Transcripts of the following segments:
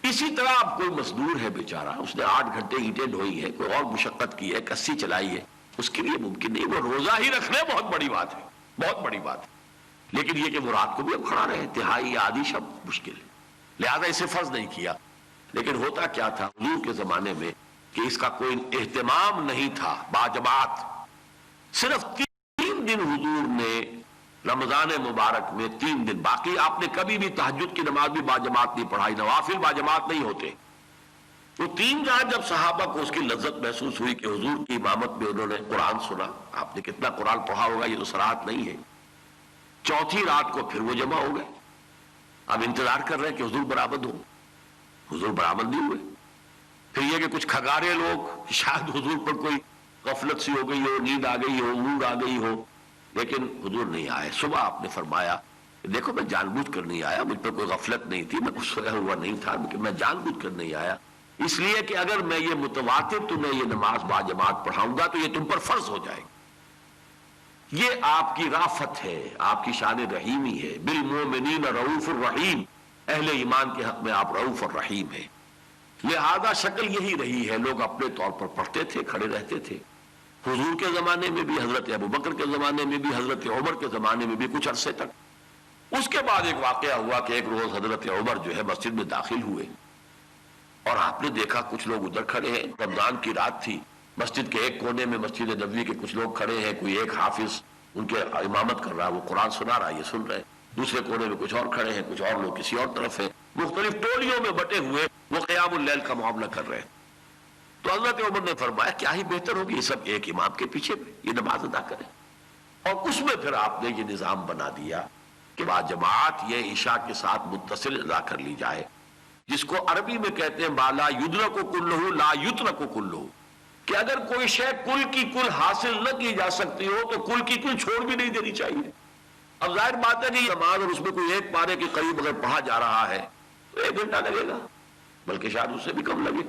اسی طرح اب کوئی مزدور ہے بیچارہ، اس نے 8 گھنٹے اینٹیں ڈھوئی ہے، کوئی اور مشقت کی ہے، کسی چلائی ہے، اس کے لیے ممکن نہیں، وہ روزہ ہی رکھ لے بہت بڑی بات ہے، بہت بڑی بات ہے، لیکن یہ کہ وہ رات کو بھی اب کھڑا رہے تہائی یا آدھی شب مشکل ہے، لہذا اسے فرض نہیں کیا۔ لیکن ہوتا کیا تھا حضور کے زمانے میں کہ اس کا کوئی اہتمام نہیں تھا باجماعت، صرف 3 دن حضور نے رمضان مبارک میں 3 دن، باقی آپ نے کبھی بھی تہجد کی نماز بھی باجماعت نہیں پڑھائی، نوافل باجماعت نہیں ہوتے۔ وہ 3 رات جب صحابہ کو اس کی لذت محسوس ہوئی کہ حضور کی امامت میں انہوں نے قرآن سنا، آپ نے کتنا قرآن پڑھا ہوگا یہ تو صراحت نہیں ہے، 4تھی رات کو پھر وہ جمع ہو گئے، اب انتظار کر رہے ہیں کہ حضور برآمد ہو، حضور برآمد نہیں ہوئے۔ پھر یہ کہ کچھ کھگارے لوگ، شاید حضور پر کوئی غفلت سی ہو گئی ہو، نیند آ گئی ہو، اونگ آ گئی ہو، لیکن حضور نہیں آئے۔ صبح آپ نے فرمایا کہ دیکھو میں جان بوجھ کر نہیں آیا، مجھ پر کوئی غفلت نہیں تھی، میں کچھ سویا ہوا نہیں تھا، لیکن میں جان بوجھ کر نہیں آیا، اس لیے کہ اگر میں یہ متواتر تمہیں یہ نماز باجماعت پڑھاؤں گا تو یہ تم پر فرض ہو جائے گی۔ یہ آپ کی رافت ہے، آپ کی شان رحیمی ہے، بالمؤمنین رؤوف الرحیم، اہل ایمان کے حق میں آپ رؤوف الرحیم ہیں۔ لہذا شکل یہی رہی ہے، لوگ اپنے طور پر پڑھتے تھے، کھڑے رہتے تھے، حضور کے زمانے میں بھی، حضرت ابوبکر کے زمانے میں بھی، حضرت عمر کے زمانے میں بھی کچھ عرصے تک۔ اس کے بعد ایک واقعہ ہوا کہ ایک روز حضرت عمر جو ہے مسجد میں داخل ہوئے اور آپ نے دیکھا کچھ لوگ ادھر کھڑے ہیں، رمضان کی رات تھی، مسجد کے ایک کونے میں مسجد نبوی کے کچھ لوگ کھڑے ہیں، کوئی ایک حافظ ان کے امامت کر رہا ہے، وہ قرآن سنا رہا ہے، یہ سن رہے ہیں، دوسرے کونے میں کچھ اور کھڑے ہیں، کچھ اور لوگ کسی اور طرف ہیں، مختلف ٹولیوں میں بٹے ہوئے وہ قیام اللیل کا معاملہ کر رہے ہیں۔ تو حضرت عمر نے فرمایا کیا ہی بہتر ہوگی یہ سب ایک امام کے پیچھے یہ نماز ادا کریں، اور اس میں پھر آپ نے یہ نظام بنا دیا کہ باجماعت یہ عشاء کے ساتھ متصل ادا کر لی جائے، جس کو عربی میں کہتے ہیں ما لا یدرک کلہ لا یترک کلہ، کہ اگر کوئی شے کل کی کل حاصل نہ کی جا سکتی ہو تو کل کی کل چھوڑ بھی نہیں دینی چاہیے۔ اب ظاہر بات ہے کہ یہ نماز اور اس میں کوئی ایک پارے کے قریب اگر پڑھا جا رہا ہے تو 1 گھنٹہ لگے گا، بلکہ شاید اس سے بھی کم لگے،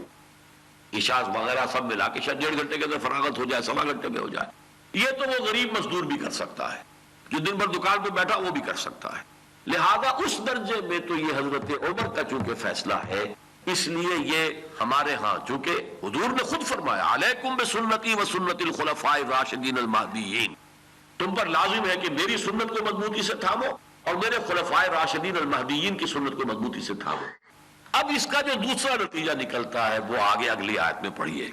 عشاء وغیرہ سب ملا کے شاید 1.5 گھنٹے کے اندر فراغت ہو جائے، 1.25 گھنٹے میں ہو جائے۔ یہ تو وہ غریب مزدور بھی کر سکتا ہے، جو دن بھر دکان پہ بیٹھا وہ بھی کر سکتا ہے، لہذا اس درجے میں تو یہ حضرت عمر کا چونکہ فیصلہ ہے، اس لیے یہ ہمارے ہاں چونکہ حضور نے خود فرمایا علیکم بسنتی و سنت الخلفاء الراشدین المہدیین، تم پر لازم ہے کہ میری سنت کو مضبوطی سے تھامو اور میرے خلفاء راشدین المہدیین کی سنت کو مضبوطی سے تھامو۔ اب اس کا جو دوسرا نتیجہ نکلتا ہے وہ آگے اگلی آیت میں پڑھیے،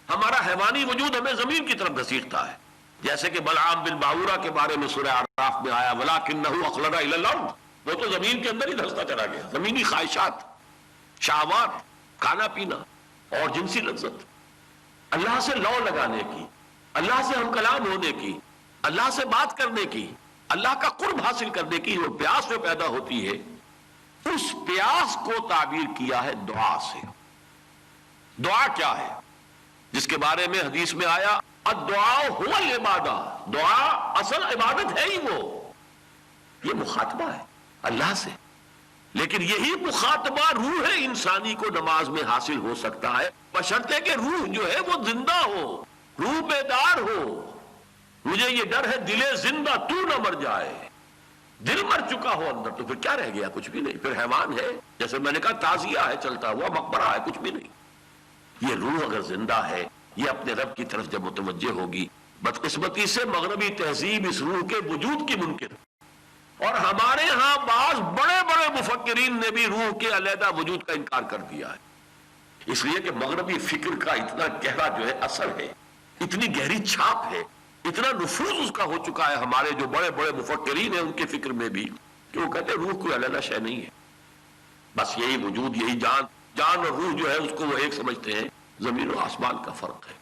ہمارا حیوانی وجود ہمیں زمین کی طرف گھسیٹتا ہے، جیسے کہ بلعام بن باورہ کے بارے میں سورہ اعراف میں آیا وَلَكِنَّهُ أَخْلَدَ إِلَى الْأَرْضِ، وہ تو زمین کے اندر ہی دھستا چلا گیا، زمینی خواہشات، شہوات، کھانا پینا اور جنسی لذت، اللہ سے لو لگانے کی، اللہ سے ہم کلام ہونے کی، اللہ سے بات کرنے کی، اللہ کا قرب حاصل کرنے کی جو پیاس میں پیدا ہوتی ہے، اس پیاس کو تعبیر کیا ہے دعا سے۔ دعا کیا ہے؟ جس کے بارے میں حدیث میں آیا الدعاء هو العبادہ، دعا اصل عبادت ہے ہی وہ، یہ مخاطبہ ہے اللہ سے، لیکن یہی مخاطبہ روح انسانی کو نماز میں حاصل ہو سکتا ہے بشرطے کہ روح جو ہے وہ زندہ ہو، روح بیدار ہو۔ مجھے یہ ڈر ہے دل زندہ تو نہ مر جائے، دل مر چکا ہو اندر تو پھر کیا رہ گیا؟ کچھ بھی نہیں، پھر حیوان ہے، جیسے میں نے کہا تعزیہ ہے، چلتا ہوا مقبرہ ہے، کچھ بھی نہیں۔ یہ روح اگر زندہ ہے، یہ اپنے رب کی طرف جب متوجہ ہوگی، بدقسمتی سے مغربی تہذیب اس روح کے وجود کی منکر، اور ہمارے ہاں بعض بڑے بڑے مفکرین نے بھی روح کے علیحدہ وجود کا انکار کر دیا ہے، اس لیے کہ مغربی فکر کا اتنا گہرا جو ہے اثر ہے، اتنی گہری چھاپ ہے، اتنا نفوذ اس کا ہو چکا ہے ہمارے جو بڑے بڑے مفکرین ہیں ان کے فکر میں بھی، کہ وہ کہتے ہیں روح کوئی علیحدہ شے نہیں ہے، بس یہی وجود، یہی جان، جان اور روح جو ہے اس کو وہ ایک سمجھتے ہیں، زمین و آسمان کا فرق ہے۔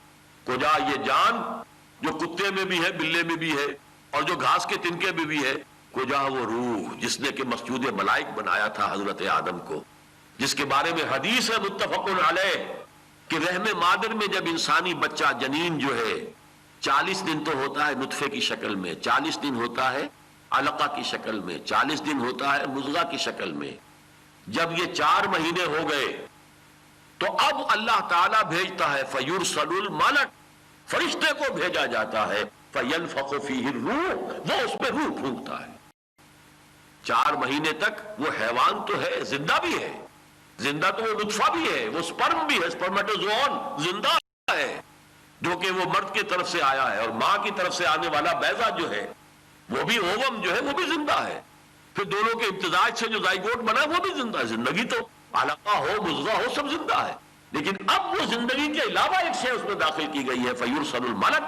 کجا یہ جان جو کتے میں بھی ہے، بلے میں بھی ہے، اور جو گھاس کے تنکے میں بھی ہے، کجا وہ روح جس نے کہ مسجود ملائک بنایا تھا حضرت آدم کو، جس کے بارے میں حدیث ہے متفق علیہ کہ رحم مادر میں جب انسانی بچہ جنین جو ہے 40 دن تو ہوتا ہے نطفے کی شکل میں، 40 دن ہوتا ہے علقہ کی شکل میں، 40 دن ہوتا ہے مضغہ کی شکل میں، جب یہ 4 مہینے ہو گئے تو اب اللہ تعالیٰ بھیجتا ہے فَيُرْسَلُ الْمَلَكُ، فرشتے کو بھیجا جاتا ہے فَيَنْفَخُ فِيهِ الرُّوحُ، وہ اس میں روح پھونکتا ہے۔ 4 مہینے تک وہ حیوان تو ہے، زندہ بھی ہے، زندہ تو وہ نطفہ بھی ہے، وہ سپرم بھی ہے، سپرمیٹوزوون زندہ ہے، جو کہ وہ مرد کی طرف سے آیا ہے، اور ماں کی طرف سے آنے والا بیضہ جو ہے وہ بھی اووم جو ہے وہ بھی زندہ ہے، پھر دونوں کے امتزاج سے جو زائگوٹ بنا وہ بھی زندہ ہے۔ زندگی تو علقہ ہو مضغہ ہو سب زندہ ہے، لیکن اب وہ زندگی کے علاوہ ایک شے اس میں داخل کی گئی ہے، فَيُرْسَلُ الْمَلَكُ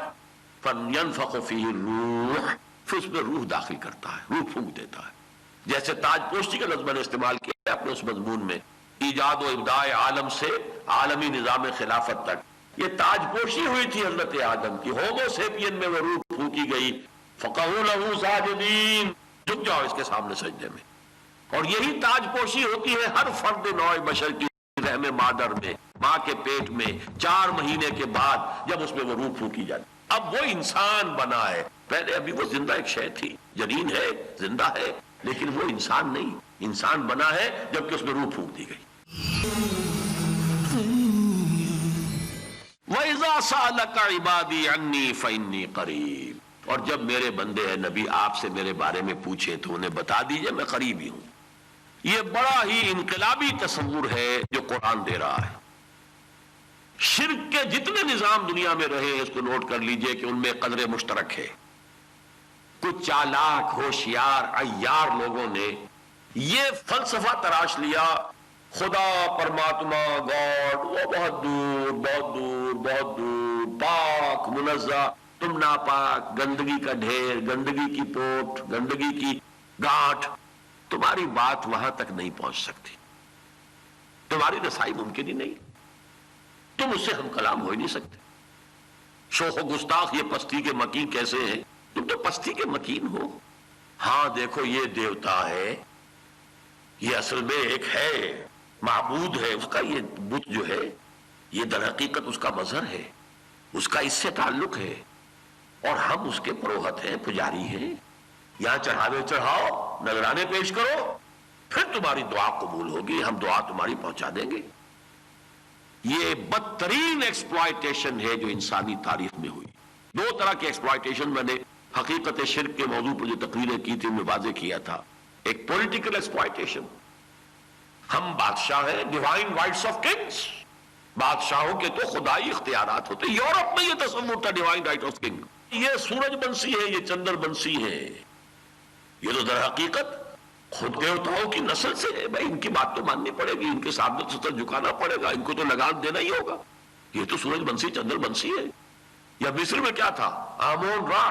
فَيَنْفَخُ فِيهِ الرُّوحُ، پھر اس میں روح داخل کرتا ہے، روح پھونک دیتا ہے۔ جیسے تاج پوشی کا لفظ میں نے استعمال کیا ہے اپنے اس مضمون میں، ایجاد و ابداع عالم سے عالمی نظام خلافت تک، یہ تاج پوشی ہوئی تھی حضرت آدم کی، ہومو سیپین میں وہ روح پھونکی گئی، فَقَعُوا لَهُ سَاجِدِينَ، جھک جاؤ اس کے سامنے سجدے میں۔ اور یہی تاج پوشی ہوتی ہے ہر فرد نوع بشر کی رحم مادر میں، ماں کے پیٹ میں 4 مہینے کے بعد جب اس میں وہ روح پھونکی جاتی۔ اب وہ انسان بنا ہے، پہلے ابھی وہ زندہ ایک شے تھی، جنین ہے، زندہ ہے، لیکن وہ انسان نہیں، انسان بنا ہے جبکہ اس میں روح پھونک دی گئی۔ وَإِذَا سَأَلَكَ عِبَادِي عَنِّي فَإِنِّي قَرِيبٌ، اور جب میرے بندے ہیں نبی آپ سے میرے بارے میں پوچھیں تو انہیں بتا دیجئے میں قریب ہی ہوں۔ یہ بڑا ہی انقلابی تصور ہے جو قرآن دے رہا ہے۔ شرک کے جتنے نظام دنیا میں رہے ہیں اس کو نوٹ کر لیجئے کہ ان میں قدر مشترک ہے۔ کچھ چالاک ہوشیار عیار لوگوں نے یہ فلسفہ تراش لیا، خدا پرماتما گاڈ وہ بہت دور بہت دور بہت دور، پاک منزہ، تم ناپاک، گندگی کا ڈھیر، گندگی کی پوٹ، گندگی کی گانٹھ، تمہاری بات وہاں تک نہیں پہنچ سکتی، تمہاری رسائی ممکن ہی نہیں، تم اس سے ہم کلام ہو ہی نہیں سکتے۔ شوخ و گستاخ، یہ پستی کے مکین کیسے ہیں؟ تم تو پستی کے مکین ہو۔ ہاں دیکھو یہ دیوتا ہے، یہ اصل میں ایک ہے معبود ہے، اس کا یہ بت جو ہے یہ در حقیقت اس کا مظہر ہے، اس کا اس سے تعلق ہے، اور ہم اس کے پروہت ہیں، پجاری ہیں، یہاں چڑھاوے چڑھاؤ، نذرانے پیش کرو، پھر تمہاری دعا قبول ہوگی، ہم دعا تمہاری پہنچا دیں گے۔ یہ بدترین ایکسپلائٹیشن ہے جو انسانی تاریخ میں ہوئی۔ 2 طرح کی ایکسپلائٹیشن میں نے حقیقت شرک کے موضوع پر جو تقریریں کی تھی میں واضح کیا تھا۔ ایک پولیٹیکل ایکسپلائٹیشن، ہم بادشاہ ہیں، ڈیوائن رائٹس آف کنگز، بادشاہوں کے تو خدائی اختیارات ہوتے۔ یورپ میں یہ تصور تھا ڈیوائن رائٹ آف کنگ، یہ سورج بنسی ہے، یہ چندر بنسی ہے، یہ تو در حقیقت خود دیوتاؤں کی نسل سے ہے، بھائی ان کی بات تو ماننی پڑے گی، ان کے سامنے تو سر جھکانا پڑے گا، ان کو تو لگان دینا ہی ہوگا، یہ تو سورج بنسی چندر بنسی ہے۔ یا مصر میں کیا تھا؟ آمون را،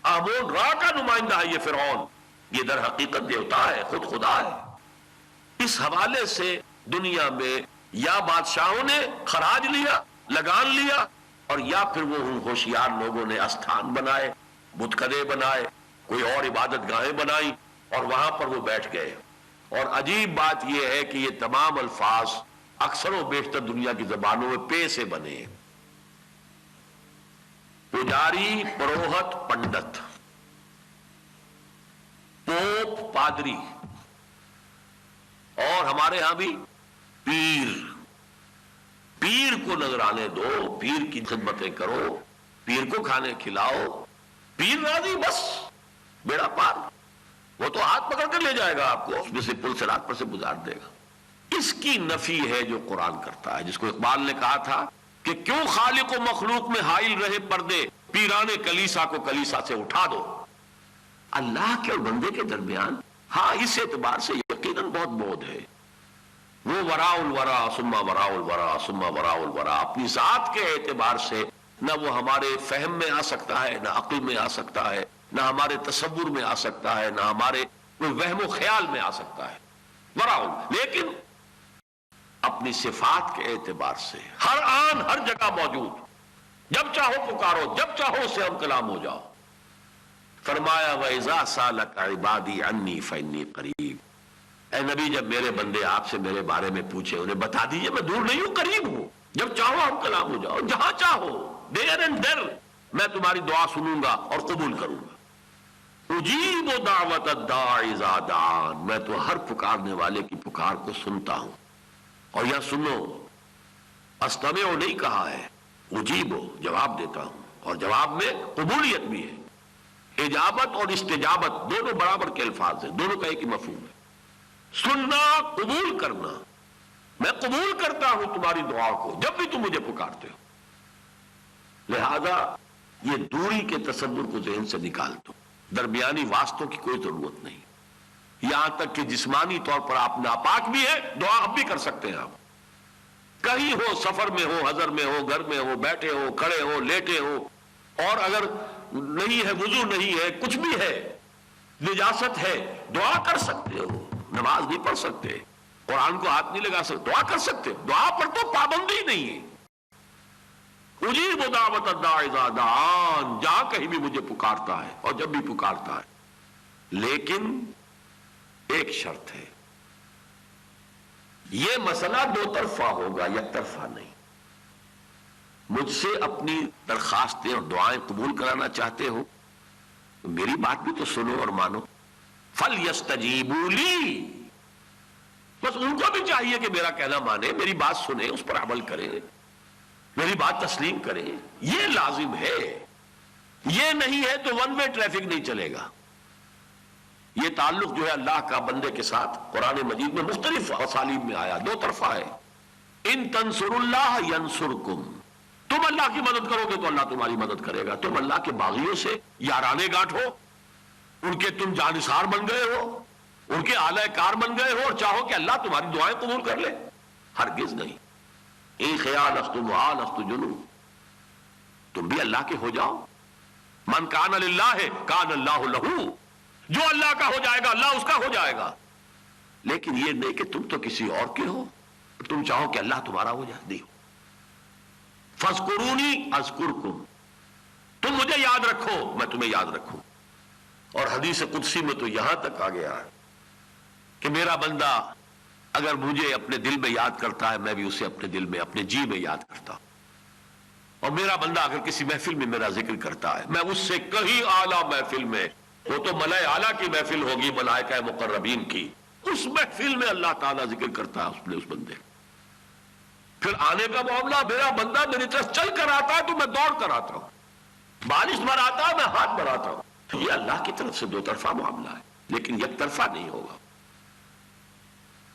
آمون را کا نمائندہ ہے یہ فرعون، یہ در حقیقت دیوتا ہے، خود خدا ہے۔ اس حوالے سے دنیا میں یا بادشاہوں نے خراج لیا، لگان لیا، اور یا پھر وہ ہوشیار لوگوں نے استھان بنائے، بتکدے بنائے، کوئی اور عبادت گاہیں بنائی، اور وہاں پر وہ بیٹھ گئے۔ اور عجیب بات یہ ہے کہ یہ تمام الفاظ اکثر و بیشتر دنیا کی زبانوں میں پے سے بنے ہیں۔ پجاری، پروہت، پنڈت، پوپ، پادری، اور ہمارے ہاں بھی پیر۔ پیر کو نذرانے دو، پیر کی خدمتیں کرو، پیر کو کھانے کھلاؤ، پیر راضی، بس بیڑا پار، وہ تو ہاتھ پکڑ کر لے جائے گا آپ کو، اس میں سے پل صراط پر سے گزار دے گا۔ اس کی نفی ہے جو قرآن کرتا ہے، جس کو اقبال نے کہا تھا کہ کیوں خالق و مخلوق میں حائل رہے پردے، پیرانے کلیسا کو کلیسا سے اٹھا دو۔ اللہ کے اور بندے کے درمیان ہاں اس اعتبار سے یقیناً بہت بود ہے، وہ وراء الورا ثم وراء الورا ثم وراء الورا، اپنی ذات کے اعتبار سے نہ وہ ہمارے فہم میں آ سکتا ہے، نہ عقل میں آ سکتا ہے، نہ ہمارے تصور میں آ سکتا ہے، نہ ہمارے کوئی وہم و خیال میں آ سکتا ہے، وراء، لیکن اپنی صفات کے اعتبار سے ہر آن ہر جگہ موجود، جب چاہو پکارو، جب چاہو اس سے ہم کلام ہو جاؤ۔ فرمایا وَإِذَا سَأَلَكَ عِبَادِي عَنِّي فَإِنِّي قَرِيبٌ، اے نبی جب میرے بندے آپ سے میرے بارے میں پوچھے انہیں بتا دیجئے میں دور نہیں ہوں، قریب ہوں، جب چاہو ہم کلام ہو جاؤ، جہاں چاہو، دیر اینڈ دیر میں تمہاری دعا سنوں گا اور قبول کروں گا۔ اجیب دعوت الداع اذا دعان، میں تو ہر پکارنے والے کی پکار کو سنتا ہوں۔ اور یا سنو، استمع نہیں کہا ہے، اجیب جواب دیتا ہوں، اور جواب میں قبولیت بھی ہے۔ اجابت اور استجابت دونوں برابر کے الفاظ ہیں، دونوں کا ایک ہی مفہوم ہے، سننا، قبول کرنا۔ میں قبول کرتا ہوں تمہاری دعا کو جب بھی تم مجھے پکارتے ہو. لہذا یہ دوری کے تصور کو ذہن سے نکال دو. درمیانی واسطوں کی کوئی ضرورت نہیں. یہاں تک کہ جسمانی طور پر آپ ناپاک بھی ہیں، دعا اب بھی کر سکتے ہیں. آپ کہیں ہو، سفر میں ہو، حضر میں ہو، گھر میں ہو، بیٹھے ہو، کھڑے ہو، لیٹے ہو، اور اگر نہیں ہے، وضو نہیں ہے، کچھ بھی ہے، نجاست ہے، دعا کر سکتے ہو. نماز نہیں پڑھ سکتے، قرآن کو ہاتھ نہیں لگا سکتے، دعا کر سکتے ہو. دعا پر تو پابندی نہیں ہے. اجیب دعوت الداعی اذا دعان، جہاں کہیں بھی مجھے پکارتا ہے اور جب بھی پکارتا ہے. لیکن ایک شرط ہے، یہ مسئلہ دو طرفہ ہوگا، یک طرفہ نہیں. مجھ سے اپنی درخواستیں اور دعائیں قبول کرانا چاہتے ہو، میری بات بھی تو سنو اور مانو. فَلْيَسْتَجِيبُوا لِي، بس ان کو بھی چاہیے کہ میرا کہنا مانے، میری بات سنے، اس پر عمل کرے، میری بات تسلیم کرے. یہ لازم ہے. یہ نہیں ہے تو ون وے ٹریفک نہیں چلے گا. یہ تعلق جو ہے اللہ کا بندے کے ساتھ قرآن مجید میں مختلف اسالیب میں آیا، دو طرفہ ہے. ان تنصروا اللہ ینصرکم، تم اللہ کی مدد کرو گے تو اللہ تمہاری مدد کرے گا. تم اللہ کے باغیوں سے یارانے گاٹھو، ان کے تم جانثار بن گئے ہو، ان کے اعلی کار بن گئے ہو اور چاہو کہ اللہ تمہاری دعائیں قبول کر لے، ہرگز نہیں. این خیال است محال است جنون، تم بھی اللہ کے ہو جاؤ. من کان للہ کان اللہ لہو، جو اللہ کا ہو جائے گا اللہ اس کا ہو جائے گا. لیکن یہ نہیں کہ تم تو کسی اور کے ہو، تم چاہو کہ اللہ تمہارا ہو جائے. نہیں. فاذکرونی اذکرکم، تم مجھے یاد رکھو میں تمہیں یاد رکھوں. اور حدیث قدسی میں تو یہاں تک آ گیا ہے کہ میرا بندہ اگر مجھے اپنے دل میں یاد کرتا ہے، میں بھی اسے اپنے دل میں، اپنے جی میں یاد کرتا ہوں. اور میرا بندہ اگر کسی محفل میں میرا ذکر کرتا ہے، میں اس سے کہیں اعلیٰ محفل میں، وہ تو ملائے اعلیٰ کی محفل ہوگی، ملائکہ مقربین کی، اس محفل میں اللہ تعالیٰ ذکر کرتا ہے اس بندے. پھر آنے کا معاملہ، میرا بندہ میری طرف چل کر آتا ہے تو میں دوڑ کر آتا ہوں، بارش بڑھاتا ہے میں ہاتھ بڑھاتا ہوں. تو یہ اللہ کی طرف سے دو طرفہ معاملہ ہے، لیکن یک طرفہ نہیں ہوگا.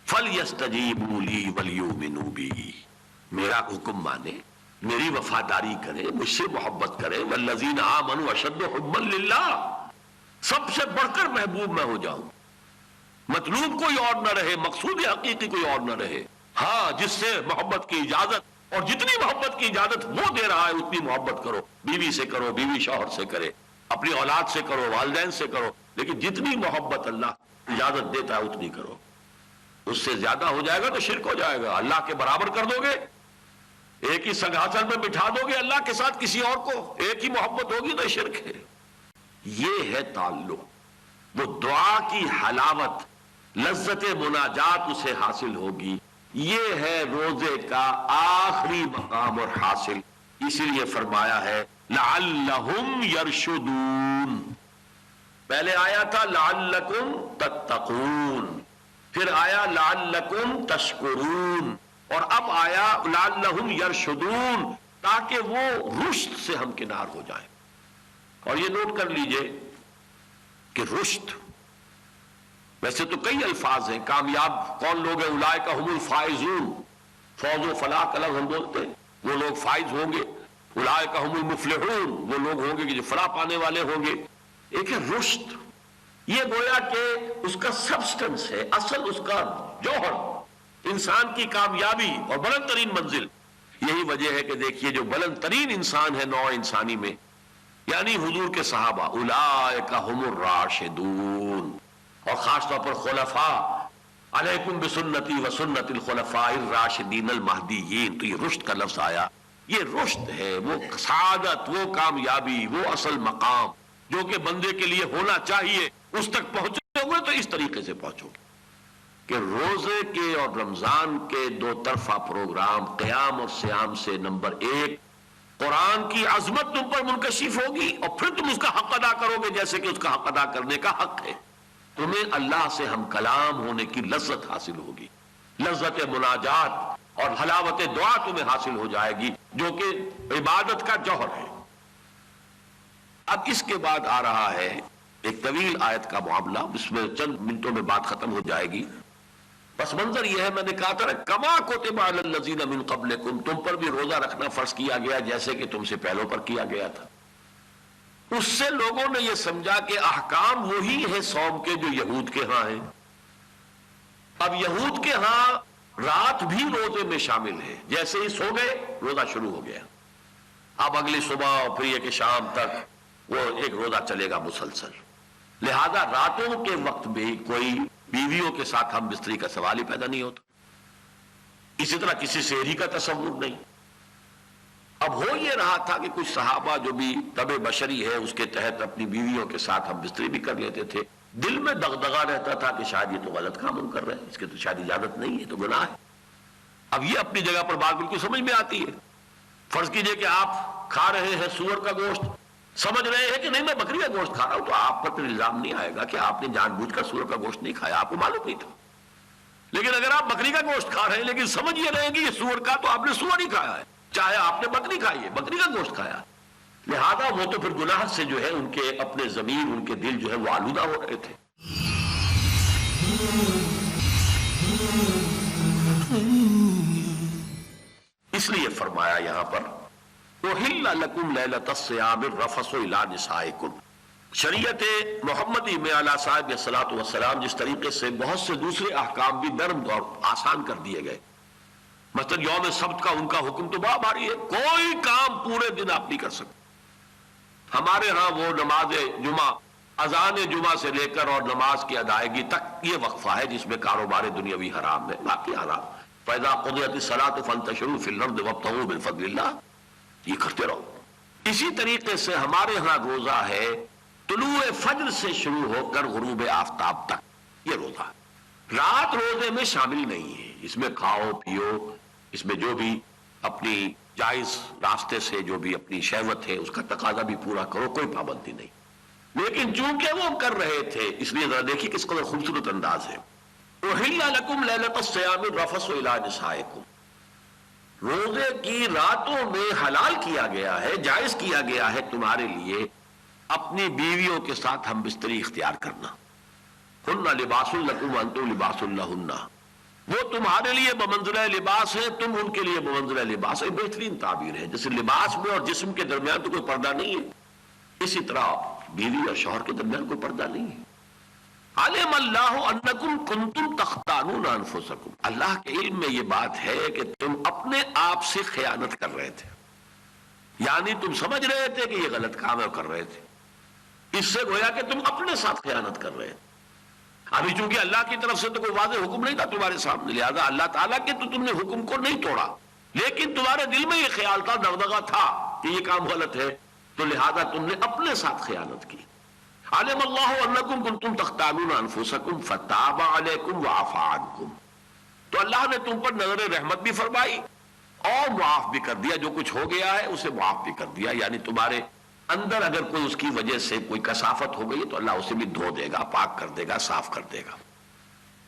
فَلْيَسْتَجِيبُوا لِي وَلْيُؤْمِنُوا بِي، میرا حکم مانے، میری وفاداری کرے، مجھ سے محبت کرے. وَالَّذِينَ آمَنُوا أَشَدُّ حُبًّا لِلَّهِ، سب سے بڑھ کر محبوب میں ہو جاؤں. مطلوب کوئی اور نہ رہے، مقصود حقیقی کوئی اور نہ رہے. ہاں، جس سے محبت کی اجازت، اور جتنی محبت کی اجازت وہ دے رہا ہے اتنی محبت کرو. بیوی سے کرو، بیوی شوہر سے کرے، اپنی اولاد سے کرو، والدین سے کرو، لیکن جتنی محبت اللہ اجازت دیتا ہے اتنی کرو. اس سے زیادہ ہو جائے گا تو شرک ہو جائے گا. اللہ کے برابر کر دو گے، ایک ہی سنگھاسن میں بٹھا دو گے اللہ کے ساتھ کسی اور کو، ایک ہی محبت ہوگی تو شرک ہے. یہ ہے تعلق. وہ دعا کی حلاوت، لذت مناجات اسے حاصل ہوگی. یہ ہے روزے کا آخری مقام اور حاصل. اسی لیے فرمایا ہے لعلہم یرشدون. پہلے آیا تھا لعلکم تتقون، پھر آیا لعلکم تشکرون، اور اب آیا لعلہم یرشدون، تاکہ وہ رشد سے ہمکنار ہو جائیں. اور یہ نوٹ کر لیجئے کہ رشد، ویسے تو کئی الفاظ ہیں. کامیاب کون لوگ ہیں؟ اولئک هم الفائزون، فوز و فلاح کا لفظ ہم بولتے ہیں، وہ لوگ فائز ہوں گے. اولئک هم المفلحون، وہ لوگ ہوں گے کہ جو فلاح پانے والے ہوں گے. ایک ہے رشد، یہ گویا کہ اس کا سبسٹنس ہے، اصل اس کا جوہر، انسان کی کامیابی اور بلند ترین منزل. یہی وجہ ہے کہ دیکھیے جو بلند ترین انسان ہے نوع انسانی میں، یعنی حضور کے صحابہ، اولئک هم الراشدون، اور خاص طور پر خلفاء، علیکم بسنتی و سنت الخلفاء الراشدین المہدیین. تو یہ رشد کا لفظ آیا. یہ رشد ہے، وہ سعادت، وہ کامیابی، وہ اصل مقام جو کہ بندے کے لیے ہونا چاہیے. اس تک پہنچو گے تو اس طریقے سے پہنچو گے کہ روزے کے اور رمضان کے دو طرفہ پروگرام قیام اور سیام سے نمبر 1 قرآن کی عظمت تم پر منکشف ہوگی، اور پھر تم اس کا حق ادا کرو گے جیسے کہ اس کا حق ادا کرنے کا حق ہے. تمہیں اللہ سے ہم کلام ہونے کی لذت حاصل ہوگی، لذت مناجات اور حلاوت دعا تمہیں حاصل ہو جائے گی، جو کہ عبادت کا جوہر ہے. اب اس کے بعد آ رہا ہے ایک طویل آیت کا معاملہ، اس میں چند منٹوں میں بات ختم ہو جائے گی. پس منظر یہ ہے، میں نے کہا تھا کما کتب علی الذین من قبلکم، تم پر بھی روزہ رکھنا فرض کیا گیا جیسے کہ تم سے پہلوں پر کیا گیا تھا۔ اس سے لوگوں نے یہ سمجھا کہ احکام وہی ہے صوم کے جو یہود کے ہاں ہیں۔ اب یہود کے ہاں رات بھی روزے میں شامل ہے، جیسے ہی سو گئے روزہ شروع ہو گیا، اب اگلی صبح اور پھر یہ کہ شام تک وہ ایک روزہ چلے گا مسلسل۔ لہذا راتوں کے وقت بھی کوئی بیویوں کے ساتھ ہم بستری کا سوال ہی پیدا نہیں ہوتا، اسی طرح کسی سحری کا تصور نہیں۔ اب ہو یہ رہا تھا کہ کچھ صحابہ جو بھی طبع بشری ہے اس کے تحت اپنی بیویوں کے ساتھ ہم بستری بھی کر لیتے تھے، دل میں دغدغہ رہتا تھا کہ شاید یہ تو غلط کام ہم کر رہے ہیں، اس کے تو شاید اجازت نہیں ہے، تو گناہ ہے۔ اب یہ اپنی جگہ پر بات بالکل سمجھ میں آتی ہے۔ فرض کیجئے کہ آپ کھا رہے ہیں سور کا گوشت، سمجھ رہے ہیں کہ نہیں میں بکری کا گوشت کھا رہا ہوں، تو آپ پر تو الزام نہیں آئے گا کہ آپ نے جان بوجھ کر سور کا گوشت نہیں کھایا، آپ کو معلوم نہیں تھا۔ لیکن اگر آپ بکری کا گوشت کھا رہے ہیں لیکن سمجھ یہ رہے ہیں کہ یہ سور کا، تو آپ نے سور ہی کھایا ہے، چاہے آپ نے بکری کھائی ہے، بکری کا گوشت کھایا۔ لہذا وہ تو پھر گناہ سے جو ہے ان کے اپنے ضمیر، ان کے دل جو ہے وہ آلودہ ہو رہے تھے۔ اس لیے فرمایا یہاں پر احل لکم لیلۃ الصیام الرفث الی نسائکم، شریعت محمدی میں علیہ صاحب الصلاۃ والسلام جس طریقے سے بہت سے دوسرے احکام بھی نرم اور آسان کر دیے گئے، مثلا یوم سبت کا ان کا حکم تو بڑا بھاری ہے، کوئی کام پورے دن آپ نہیں کر سکتے۔ ہمارے ہاں وہ نماز جمعہ، اذان جمعہ سے لے کر اور نماز کی ادائیگی تک یہ وقفہ ہے جس میں کاروبار دنیاوی حرام ہے، باقی حرام۔ فَإِذَا قُضِيَتِ الصَّلَاةُ فَانتَشِرُوا فِي الْأَرْضِ وَابْتَغُوا مِن فَضْلِ اللَّهِ، یہ کرتے رہو۔ اسی طریقے سے ہمارے ہاں روزہ ہے طلوع فجر سے شروع ہو کر غروب آفتاب تک، یہ روزہ رات روزے میں شامل نہیں ہے۔ اس میں کھاؤ پیو، اس میں جو بھی اپنی جائز راستے سے جو بھی اپنی شہوت ہے اس کا تقاضا بھی پورا کرو، کوئی پابندی نہیں۔ لیکن چونکہ وہ کر رہے تھے اس لیے ذرا دیکھیے کس قدر خوبصورت انداز ہے۔ احل لکم لیلۃ الصیام الرفث الی نسائکم، روزے کی راتوں میں حلال کیا گیا ہے، جائز کیا گیا ہے تمہارے لیے اپنی بیویوں کے ساتھ ہم بستری اختیار کرنا۔ ہن لباس لکم وانتم لباس لہن، وہ تمہارے لیے بمنزلہ لباس ہے، تم ان کے لیے بمنزلہ لباس ہے۔ بہترین تعبیر ہے، جیسے لباس میں اور جسم کے درمیان تو کوئی پردہ نہیں ہے، اسی طرح بیوی اور شوہر کے درمیان کوئی پردہ نہیں ہے۔ علم اللہ انکم کنتم تختانون انفسکم، اللہ کے علم میں یہ بات ہے کہ تم اپنے آپ سے خیانت کر رہے تھے، یعنی تم سمجھ رہے تھے کہ یہ غلط کام ہے اور کر رہے تھے، اس سے گویا کہ تم اپنے ساتھ خیانت کر رہے تھے۔ ابھی چونکہ اللہ کی طرف سے تو کوئی واضح حکم نہیں تھا تمہارے سامنے، لہذا اللہ تعالیٰ کے تو تم نے حکم کو نہیں توڑا، لیکن تمہارے دل میں یہ خیال تھا، دغدغہ تھا کہ یہ کام غلط ہے، تو لہذا تم نے اپنے ساتھ خیانت کی۔ علم اللہ انکم کنتم تختانون انفسکم فتاب علیکم وعفا عنکم، تو اللہ نے تم پر نظر رحمت بھی فرمائی اور معاف بھی کر دیا، جو کچھ ہو گیا ہے اسے معاف بھی کر دیا، یعنی تمہارے اندر اگر کوئی اس کی وجہ سے کوئی کثافت ہو گئی تو اللہ اسے بھی دھو دے گا، پاک کر دے گا، صاف کر دے گا۔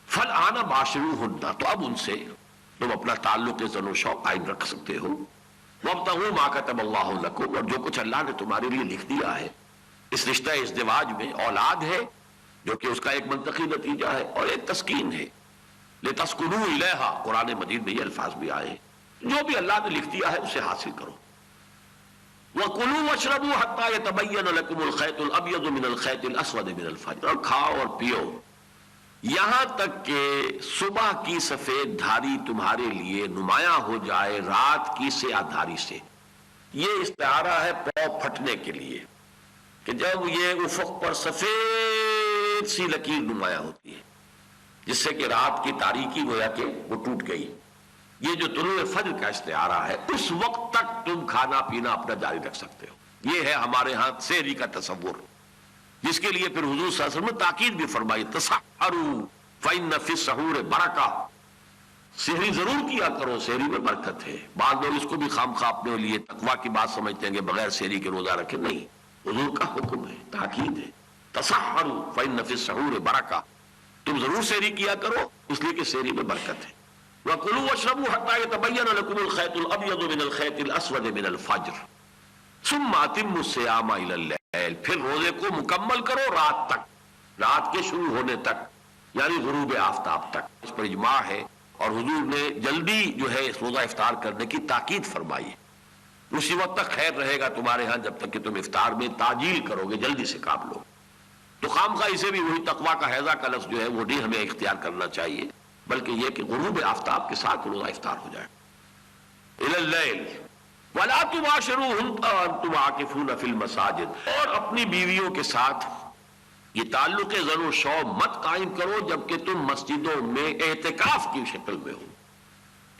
فالآن باشروہن، تو اب ان سے تم اپنا تعلق زن و شوق قائم رکھ سکتے ہو۔ وابتغوا ما کتب اللہ لکم، اور جو کچھ اللہ نے تمہارے لیے لکھ دیا ہے اس رشتہ ازدواج میں، اولاد ہے جو کہ اس کا ایک منطقی نتیجہ ہے اور ایک تسکین ہے، لتسکنوا الیہا، قرآن مجید میں یہ الفاظ بھی آئے ہیں، جو بھی اللہ نے لکھ دیا ہے اسے حاصل کرو۔ وَكُلُوا وَاشْرَبُوا حَتَّى يَتَبَيَّنَ لَكُمُ الْخَيْطُ الْأَبْيَضُ مِنَ الْخَيْطِ الْأَسْوَدِ مِنَ الْفَجْرِ، اور کھاؤ اور پیو یہاں تک کہ صبح کی سفید دھاری تمہارے لیے نمایاں ہو جائے رات کی سیاہ دھاری سے۔ یہ استعارہ ہے پاؤں پھٹنے کے لیے، کہ جب یہ افق پر سفید سی لکیر نمایاں ہوتی ہے جس سے کہ رات کی تاریکی گویا کہ وہ ٹوٹ گئی، یہ جو طلوع فجر کا استعارہ ہے، اس وقت تک تم کھانا پینا اپنا جاری رکھ سکتے ہو۔ یہ ہے ہمارے ہاں سحری کا تصور، جس کے لیے پھر حضور صلی اللہ علیہ وسلم نے تاکید بھی فرمائی، تسحروا فإن فی السحور برکہ، سحری ضرور کیا کرو، سحری میں برکت ہے۔ بعض لوگ اس کو بھی خامخواہ اپنے لیے تقویٰ کی بات سمجھتے ہیں کہ بغیر سحری کے روزہ رکھے، نہیں، حضور کا حکم ہے، تاکید ہے، تسحروا فإن فی السحور برکہ، تم ضرور سحری کیا کرو اس لیے کہ سحری میں برکت ہے۔ وَكُلُوا وَاشْرَبُوا حَتَّى يَتَبَيَّنَ لَكُمُ الْخَيْطُ الْأَبْيَضُ مِنَ الْخَيْطِ الْأَسْوَدِ مِنَ الْفَجْرِ ثُمَّ أَتِمُّوا الصِّيَامَ إِلَى اللَّيْلِ، پھر روزے کو مکمل کرو رات تک، رات کے شروع ہونے تک۔ یعنی غروب آفتاب تک، اس پر اجماع ہے، اور حضور نے جلدی جو ہے اس روزہ افطار کرنے کی تاکید فرمائی ہے۔ اسی وقت تک خیر رہے گا تمہارے ہاں جب تک کہ تم افطار میں تعجیل کرو گے، جلدی سے کام لو۔ تو خامخواہ اسے بھی وہی تقویٰ کا حیضہ کا لفظ جو ہے وہ نہیں ہمیں اختیار کرنا چاہیے، بلکہ یہ کہ غروب آفتاب کے ساتھ روزہ افطار ہو جائے۔ الی اللیل ولا تباشروہن وانتم عاکفون فی المساجد، اور اپنی بیویوں کے ساتھ یہ تعلق زن و شو مت قائم کرو جبکہ تم مسجدوں میں اعتکاف کی شکل میں ہو۔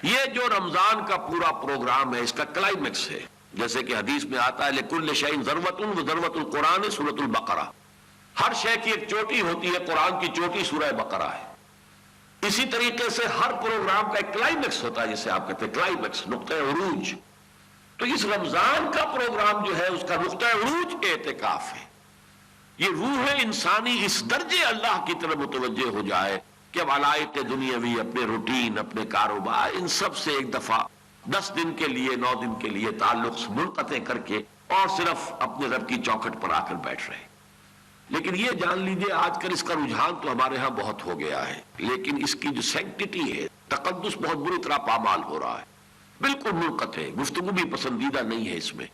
یہ جو رمضان کا پورا پروگرام ہے اس کا کلائمیکس ہے، جیسے کہ حدیث میں آتا ہے لکل شیء ذروۃ وذروۃ القرآن سورۃ البقرہ، ہر شے کی ایک چوٹی ہوتی ہے، قرآن کی چوٹی سورہ بقرہ ہے۔ اسی طریقے سے ہر پروگرام کا ایک کلائمیکس ہوتا ہے، جسے آپ کہتے ہیں کلائمیکس، نقطہ عروج۔ تو اس رمضان کا پروگرام جو ہے اس کا نقطہ عروج اعتکاف ہے۔ یہ روح انسانی اس درجے اللہ کی طرف متوجہ ہو جائے کہ اب علائق دنیاوی، اپنے روٹین، اپنے کاروبار، ان سب سے ایک دفعہ 10 دن کے لیے، 9 دن کے لیے تعلق منقطع کر کے اور صرف اپنے رب کی چوکھٹ پر آ کر بیٹھ رہے۔ لیکن یہ جان لیجیے آج کل اس کا رجحان تو ہمارے ہاں بہت ہو گیا ہے، لیکن اس کی جو سینکٹیٹی ہے، تقدس بہت بری طرح پامال ہو رہا ہے، بالکل منقطع، گفتگو بھی پسندیدہ نہیں ہے اس میں۔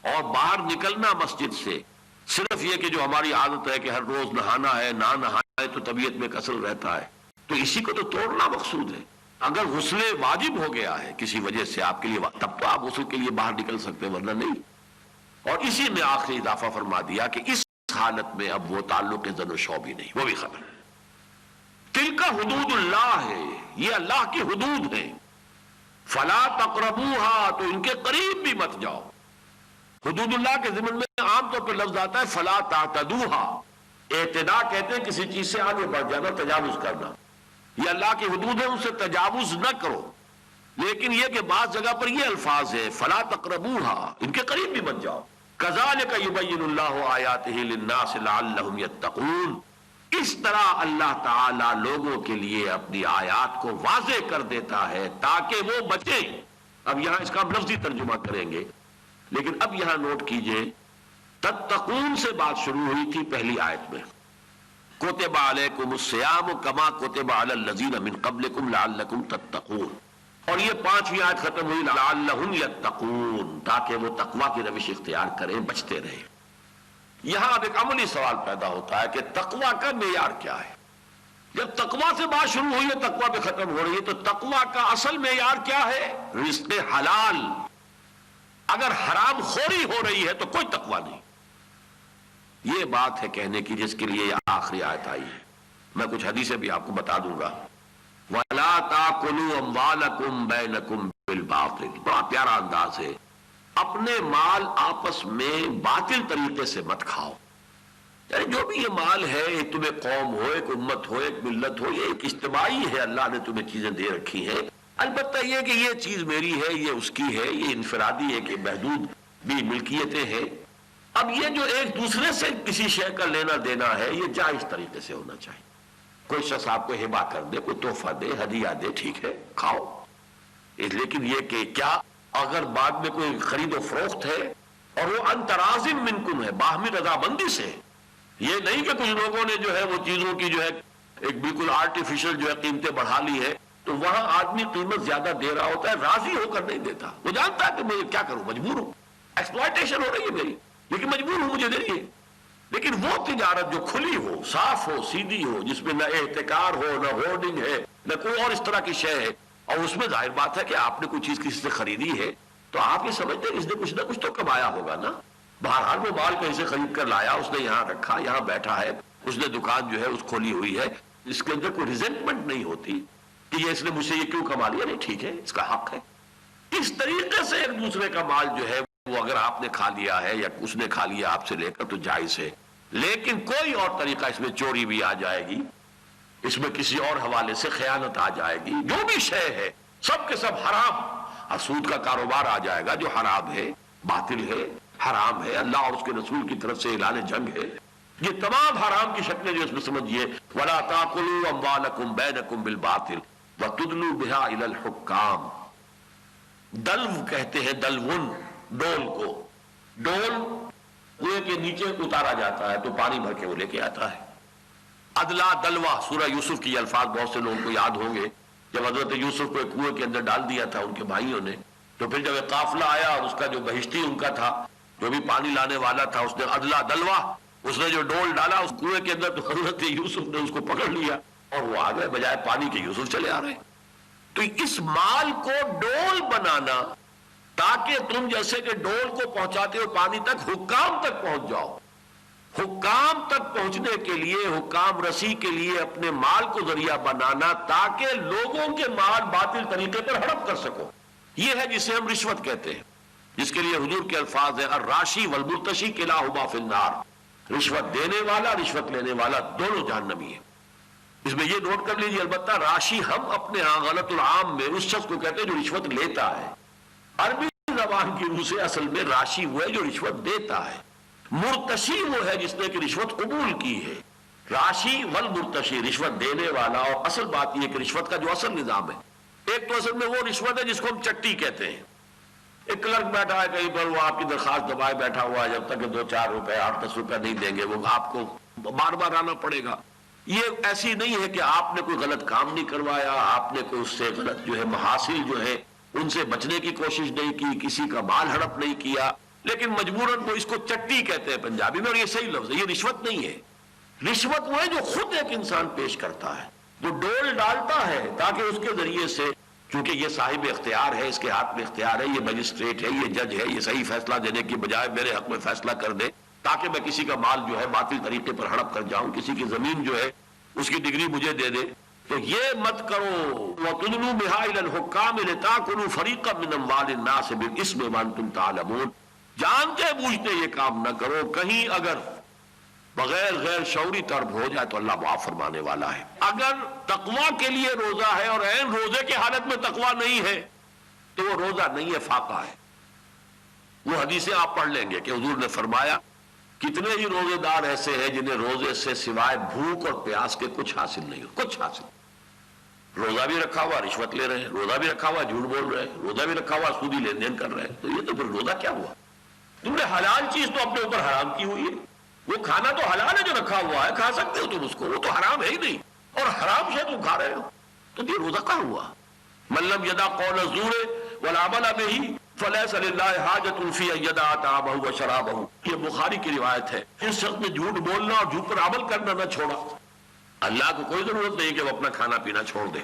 اور باہر نکلنا مسجد سے صرف یہ کہ جو ہماری عادت ہے کہ ہر روز نہانا ہے، نہ نہائے تو طبیعت میں کسل رہتا ہے، تو اسی کو تو توڑنا مقصود ہے۔ اگر غسل واجب ہو گیا ہے کسی وجہ سے آپ کے لیے، تب تو آپ غسل کے لیے باہر نکل سکتے ہیں، ورنہ نہیں۔ اور اسی میں آخری اضافہ فرما دیا کہ اس حالت میں اب وہ تعلق زن و شو بھی نہیں، وہ بھی ختم۔ تلک حدود اللہ ہے، یہ اللہ کی حدود ہیں، فلا تقربوها، تو ان کے قریب بھی مت جاؤ۔ حدود اللہ کے ضمن میں عام طور پر لفظ آتا ہے فلا تعتدوها، اعتداء کہتے ہیں کسی چیز سے آگے بڑھ جانا، تجاوز کرنا۔ یہ اللہ کی حدود ہے، ان سے تجاوز نہ کرو۔ لیکن یہ کہ بعض جگہ پر یہ الفاظ ہے فلا تقربوها، ان کے قریب بھی مت جاؤ۔ کذالک یبین اللہ آیاتہ للناس لعلہم یتقون، اس طرح اللہ تعالی لوگوں کے لیے اپنی آیات کو واضح کر دیتا ہے تاکہ وہ بچیں۔ اب یہاں اس کا ہم لفظی ترجمہ کریں گے، لیکن اب یہاں نوٹ کیجئے تتقون سے بات شروع ہوئی تھی پہلی آیت میں، کتب علیکم الصیام کما کتب علی الذین من قبلکم لعلکم تتقون، اور یہ 5ویں آیت ختم ہوئی لعلہم یتقون، تاکہ وہ تقوی کی روش اختیار کریں، بچتے رہیں۔ یہاں اب ایک عملی سوال پیدا ہوتا ہے کہ تقوی کا معیار کیا ہے؟ جب تقوی سے بات شروع ہوئی ہے، تقوی پہ ختم ہو رہی ہے، تو تقوی کا اصل معیار کیا ہے؟ رزق حلال۔ اگر حرام خوری ہو رہی ہے تو کوئی تقوی نہیں۔ یہ بات ہے کہنے کی جس کے لیے یہ آخری آیت آئی ہے۔ میں کچھ حدیثیں بھی آپ کو بتا دوں گا۔ وَلَا تَأْكُلُوا أَمْوَالَكُمْ بَيْنَكُمْ بِالْبَاطِلِ، بڑا پیارا انداز ہے، اپنے مال آپس میں باطل طریقے سے مت کھاؤ۔ یعنی جو بھی یہ مال ہے، ایک تمہیں قوم ہو، ایک امت ہو، ایک ملت ہو، یہ ایک اجتماعی ہے، اللہ نے تمہیں چیزیں دے رکھی ہیں۔ البتہ یہ کہ یہ چیز میری ہے، یہ اس کی ہے، یہ انفرادی ہے کہ محدود بھی ملکیتیں ہیں۔ اب یہ جو ایک دوسرے سے کسی شے کا لینا دینا ہے، یہ جائز طریقے سے ہونا چاہیے۔ کوئی شخص آپ کو ہبہ کر دے، کوئی تحفہ دے، ہدیہ دے، ٹھیک ہے، کھاؤ۔ لیکن یہ کہ کیا اگر بعد میں کوئی خرید و فروخت ہے اور وہ ان تراضٍ منکم ہے، باہمی رضامندی سے، یہ نہیں کہ کچھ لوگوں نے جو ہے وہ چیزوں کی جو ہے ایک بالکل آرٹیفیشل جو ہے قیمتیں بڑھا لی ہے، تو وہاں آدمی قیمت زیادہ دے رہا ہوتا ہے، راضی ہو کر نہیں دیتا۔ وہ جانتا ہے کہ میں کیا کروں، مجبور ہوں، ایکسپلائٹیشن ہو رہی ہے میری، لیکن مجبور ہوں، مجھے دیجیے۔ لیکن وہ تجارت جو کھلی ہو، صاف ہو، سیدھی ہو، جس میں نہ احتکار ہو، نہ ہورڈنگ ہے، نہ کوئی اور اس طرح کی شے ہے، اور اس میں ظاہر بات ہے کہ آپ نے کوئی چیز کسی سے خریدی ہے تو آپ یہ سمجھتے ہیں اس نے کچھ نہ کچھ تو کمایا ہوگا نا۔ بہرحال وہ مال کہیں سے خرید کر لایا، اس نے یہاں رکھا، یہاں بیٹھا ہے، اس نے دکان جو ہے اس کھولی ہوئی ہے، اس کے اندر کوئی ریزنٹمنٹ نہیں ہوتی کہ یہ اس نے مجھ سے یہ کیوں کما لیا، نہیں ٹھیک ہے، اس کا حق ہے۔ اس طریقے سے ایک دوسرے کا مال جو ہے وہ اگر آپ نے کھا لیا ہے یا اس نے کھا لیا آپ سے لے کر تو جائز ہے۔ لیکن کوئی اور طریقہ، اس میں چوری بھی آ جائے گی، اس میں کسی اور حوالے سے خیانت آ جائے گی، جو بھی شے ہے سب کے سب حرام۔ اور سود کا کاروبار آ جائے گا جو حرام ہے، باطل ہے، حرام ہے، اللہ اور اس کے رسول کی طرف سے اعلان جنگ ہے۔ یہ تمام حرام کی شکلیں جو اس میں سمجھیے، وَلَا تَأْكُلُوا أَمْوَالَكُمْ بَيْنَكُمْ بِالْبَاطِلِ وَتُدْلُوا بِهَا إِلَى الْحُكَّامِ۔ دلو کہتے ہیں دلون، ڈول کو، ڈول کنویں کے نیچے اتارا جاتا ہے تو پانی بھر کے وہ لے کے آتا ہے، ادلا دلوا، سورہ یوسف کی الفاظ بہت سے لوگوں کو یاد ہوں گے، جب حضرت یوسف کو ایک کنویں کے اندر ڈال دیا تھا ان کے بھائیوں نے، تو پھر جب ایک قافلہ آیا اور اس کا جو بہشتی ان کا تھا، جو بھی پانی لانے والا تھا، اس نے ادلا دلوا، اس نے جو ڈول ڈالا اس کنویں کے اندر، تو حضرت یوسف نے اس کو پکڑ لیا اور وہ آ گئے، بجائے پانی کے یوسف چلے آ رہے۔ تو اس مال کو ڈول بنانا تاکہ تم جیسے کہ ڈول کو پہنچاتے ہو پانی تک، حکام تک پہنچ جاؤ، حکام تک پہنچنے کے لیے، حکام رسی کے لیے اپنے مال کو ذریعہ بنانا تاکہ لوگوں کے مال باطل طریقے پر ہڑپ کر سکو، یہ ہے جسے ہم رشوت کہتے ہیں، جس کے لیے حضور کے الفاظ ہیں الراشی والمرتشی کلاہما فی النار، رشوت دینے والا رشوت لینے والا دونوں جہنمی ہیں۔ اس میں یہ نوٹ کر لیجیے، البتہ راشی ہم اپنے ہاں غلط العام میں اس شخص کو کہتے ہیں جو رشوت لیتا ہے، عربی زبان کی روح سے اصل میں راشی وہ ہے جو رشوت دیتا ہے، مرتشی وہ ہے جس نے کہ رشوت قبول کی ہے۔ راشی والمرتشی، رشوت دینے والا، اور اصل بات یہ کہ رشوت کا جو اصل نظام ہے، ایک تو اصل میں وہ رشوت ہے جس کو ہم چٹی کہتے ہیں، ایک کلرک بیٹھا ہے کہیں پر، وہ آپ کی درخواست دبائے بیٹھا ہوا ہے، جب تک کہ 2-4 روپے 8-10 روپے نہیں دیں گے وہ آپ کو بار بار آنا پڑے گا۔ یہ ایسی نہیں ہے کہ آپ نے کوئی غلط کام نہیں کروایا، آپ نے کوئی اس سے غلط جو ہے محاصل جو ہے ان سے بچنے کی کوشش نہیں کی، کسی کا مال ہڑپ نہیں کیا، لیکن مجبوراً وہ اس کو چٹی کہتے ہیں پنجابی میں، اور یہ صحیح لفظ ہے، یہ رشوت نہیں ہے۔ رشوت وہ ہے جو خود ایک انسان پیش کرتا ہے، جو ڈول ڈالتا ہے تاکہ اس کے ذریعے سے، چونکہ یہ صاحب اختیار ہے، اس کے ہاتھ میں اختیار ہے، یہ مجسٹریٹ ہے، یہ جج ہے، یہ صحیح فیصلہ دینے کی بجائے میرے حق میں فیصلہ کر دے تاکہ میں کسی کا مال جو ہے باطل طریقے پر ہڑپ کر جاؤں، کسی کی زمین جو ہے اس کی ڈگری مجھے دے دے، تو یہ مت کرو۔ وَتُدْلُوا بِهَا إِلَى الْحُكَّامِ لِتَأْكُلُوا فَرِيقًا مِنْ أَمْوَالِ النَّاسِ بِالْإِثْمِ وَأَنْتُمْ تَعْلَمُونَ، جانتے بوجھتے یہ کام نہ کرو، کہیں اگر بغیر غیر شعوری طرف ہو جائے تو اللہ معاف فرمانے والا ہے۔ اگر تقویٰ کے لیے روزہ ہے اور عین روزے کی حالت میں تقویٰ نہیں ہے تو وہ روزہ نہیں ہے، فاقہ ہے۔ وہ حدیثیں آپ پڑھ لیں گے کہ حضور نے فرمایا کتنے ہی روزے دار ایسے ہیں جنہیں روزے سے سوائے بھوک اور پیاس کے کچھ حاصل نہیں ہو، کچھ حاصل۔ روزہ بھی رکھا ہوا رشوت لے رہے ہیں، روزہ بھی رکھا ہوا جھوٹ بول رہے ہیں، روزہ بھی رکھا ہوا سودی لین دین کر رہے ہیں، تو یہ تو پھر روزہ کیا ہوا؟ تم نے حلال چیز تو اپنے اوپر حرام کی ہوئی ہے، وہ کھانا تو حلال ہے جو رکھا ہوا ہے، کھا سکتے ہو تم اس کو، وہ تو حرام ہے ہی نہیں، اور حرام سے تم کھا رہے ہو، تو یہ روزہ کہاں ہوا؟ من لم یدع قول الزور والعمل به فلیس للہ حاجۃ فی ان یدع طعامہ وشرابہ، یہ بخاری کی روایت ہے۔ اس شخص نے جھوٹ بولنا اور جھوٹ پر عمل کرنا نہ چھوڑا، اللہ کو کوئی ضرورت نہیں کہ وہ اپنا کھانا پینا چھوڑ دے۔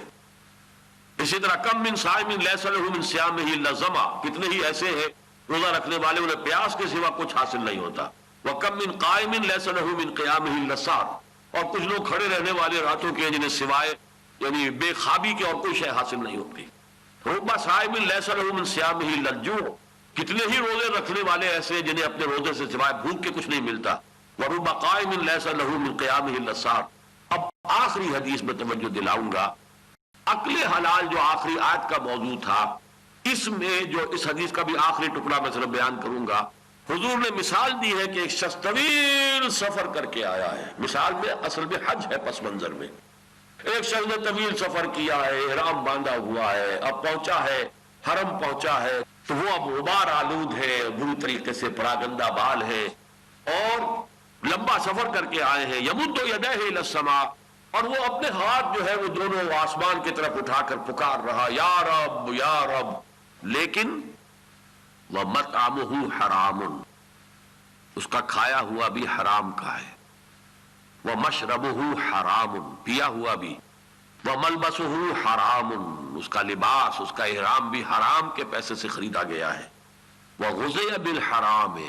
اسی طرح کم من صائم لیس لہ من صیامہ الا ظمأ، کتنے ہی ایسے ہیں روزہ رکھنے والے انہیں پیاس کے سوا کچھ حاصل نہیں ہوتا۔ وکم من قائم لیس لہ من قیامہ الا سہر، اور کچھ لوگ کھڑے رہنے والے راتوں کے جنہیں سوائے یعنی بے خوابی کے اور کوئی شے حاصل نہیں ہوتی۔ رب صائم لیس لہ من صیامہ الا الجوع، کتنے ہی روزے رکھنے والے ایسے ہیں جنہیں اپنے روزے سے سوائے بھوک کے کچھ نہیں ملتا۔ ورب قائم لیس لہ من قیامہ الا السہر۔ اب آخری حدیث میں توجہ دلاؤں گا، عقل حلال جو آخری آیت کا موضوع تھا، اس میں جو اس حدیث کا بھی آخری ٹکڑا میں صرف بیان کروں گا، حضور نے مثال دی ہے کہ ایک شخص طویل سفر کر کے آیا ہے، مثال میں اصل میں حج ہے پس منظر میں، ایک شخص نے طویل سفر کیا ہے، احرام باندھا ہوا ہے، اب پہنچا ہے، حرم پہنچا ہے، تو وہ اب غبار آلود ہے، بری طریقے سے پراگندہ بال ہے، اور لمبا سفر کر کے آئے ہیں، یمد یدیہ الی السماء، اور وہ اپنے ہاتھ جو ہے وہ دونوں آسمان کی طرف اٹھا کر پکار رہا، یا رب یا رب، لیکن وَمَطْعَمُهُ حَرَامٌ، اس کا کھایا ہوا بھی حرام کا ہے، وَمَشْرَبُهُ حَرَامٌ، پیا ہوا بھی، وَمَلْبَسُهُ حَرَامٌ، اس کا لباس اس کا احرام بھی حرام کے پیسے سے خریدا گیا ہے، وَغُذِيَ بِالْحَرَامِ،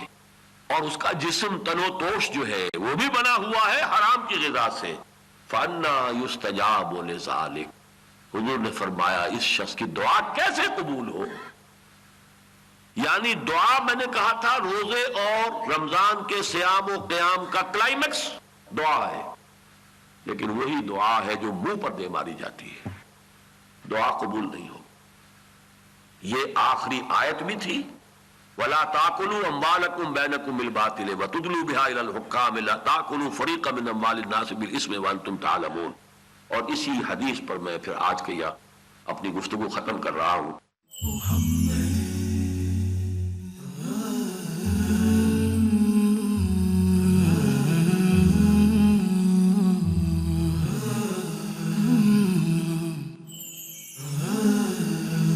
اور اس کا جسم تن و توش جو ہے وہ بھی بنا ہوا ہے حرام کی غذا سے، فَأَنَّا يُسْتَجَابُ لِذَلِكَ، حضور نے فرمایا اس شخص کی دعا کیسے قبول ہو؟ یعنی دعا میں نے کہا تھا روزے اور رمضان کے صیام و قیام کا کلائمیکس دعا ہے، لیکن وہی دعا ہے جو منہ پر دے ماری جاتی ہے، دعا قبول نہیں ہو۔ یہ آخری آیت بھی تھی، وَلَا تَأْكُلُوا أَمْوَالَكُمْ بَيْنَكُمْ بِالْبَاطِلِ وَتُدْلُوا بِهَا إِلَى الْحُكَّامِ لَا تَأْكُلُوا فَرِيقًا مِنْ أَمْوَالِ النَّاسِ بِالْإِثْمِ وَأَنْتُمْ تَعْلَمُونَ۔ اور اسی حدیث پر میں پھر آج کے اپنی گفتگو ختم کر رہا ہوں۔